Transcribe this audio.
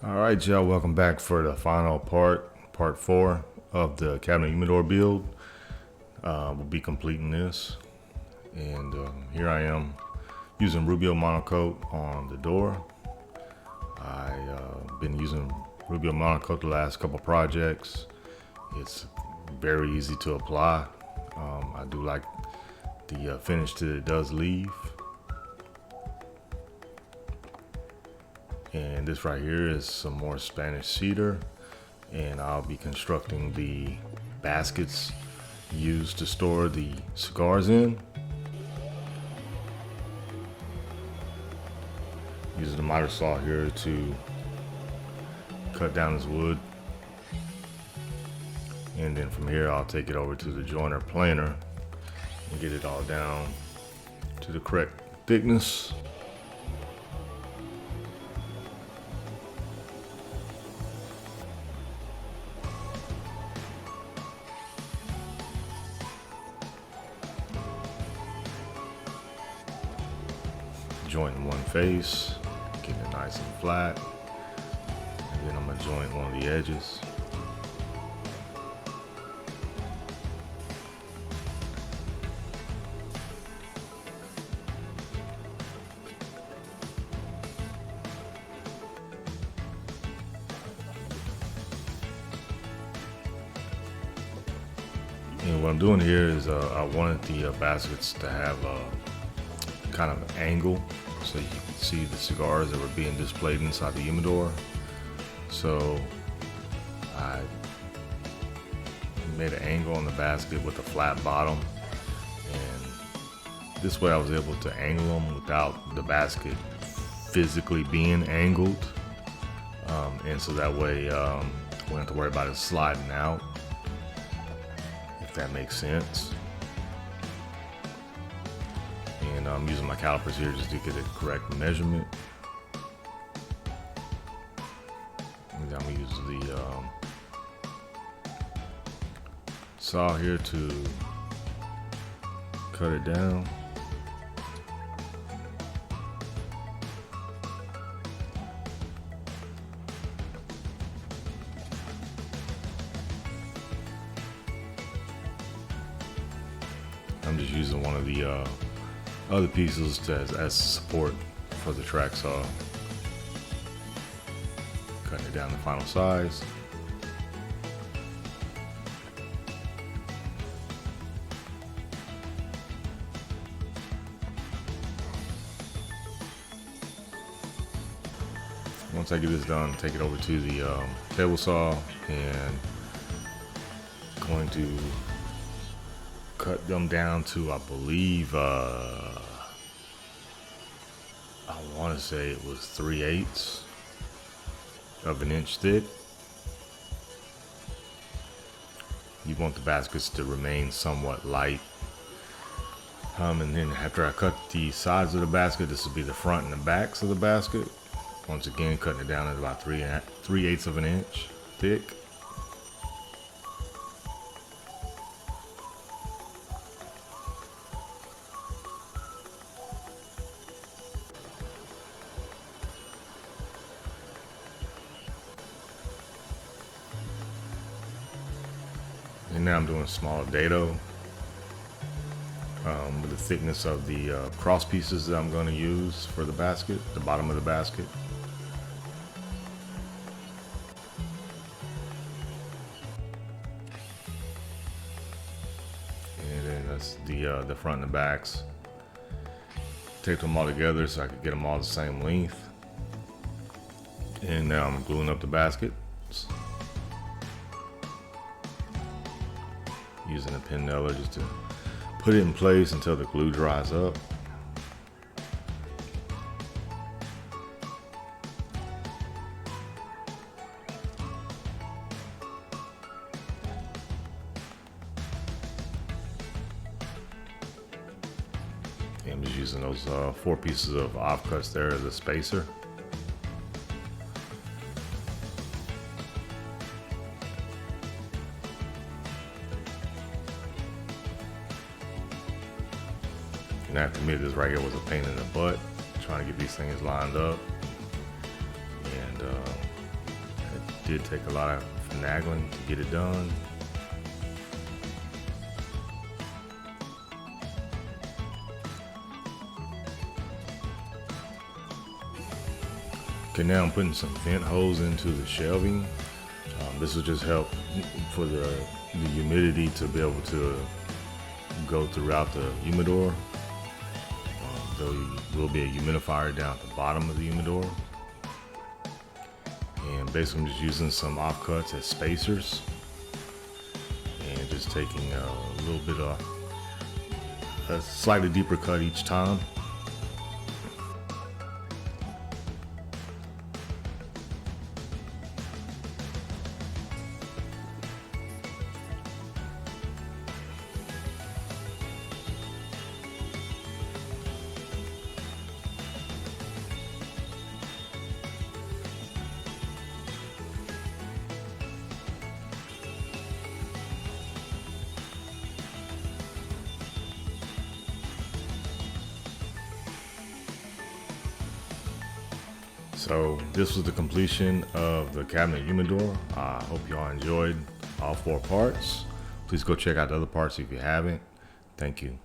All right, y'all, welcome back for the final part 4 of the cabinet humidor build. We'll be completing this, and here I am using RUBIO MONOCOAT on the door. I've been using RUBIO MONOCOAT the last couple projects. It's very easy to apply. I do like the finish that it does leave. And this right here is some more Spanish cedar, and I'll be constructing the baskets used to store the cigars in. Using the miter saw here to cut down this wood, and then from here I'll take it over to the joiner planer and get it all down to the correct thickness. Joint in one face, getting it nice and flat, and then I'm gonna joint one of the edges. And what I'm doing here is I wanted the baskets to have a kind of angle, so you can see the cigars that were being displayed inside the humidor. So I made an angle on the basket with a flat bottom, and this way I was able to angle them without the basket physically being angled, and so that way we don't have to worry about it sliding out, if that makes sense. And I'm using my calipers here just to get the correct measurement. And I'm gonna use the saw here to cut it down. I'm just using one of the other pieces as support for the track saw. Cutting it down to final size. Once I get this done, take it over to the table saw and going to cut them down to, I believe, I want to say it was 3/8 of an inch thick. You want the baskets to remain somewhat light. And then after I cut the sides of the basket, this will be the front and the backs of the basket. Once again, cutting it down at about 3/8 of an inch thick. And now I'm doing small dado with the thickness of the cross pieces that I'm going to use for the basket, the bottom of the basket. And then that's the front and the backs. Taped them all together so I could get them all the same length. And now I'm gluing up the basket. Using a pin nailer just to put it in place until the glue dries up. And I'm just using those 4 pieces of offcuts there as a spacer. And after me, this right here was a pain in the butt, trying to get these things lined up. And did take a lot of finagling to get it done. Okay, now I'm putting some vent holes into the shelving. This will just help for the humidity to be able to go throughout the humidor. There will be a humidifier down at the bottom of the humidor. And basically I'm just using some offcuts as spacers and just taking a little bit of a slightly deeper cut each time. So this was the completion of the cabinet humidor. I hope y'all enjoyed all 4 parts. Please go check out the other parts if you haven't. Thank you.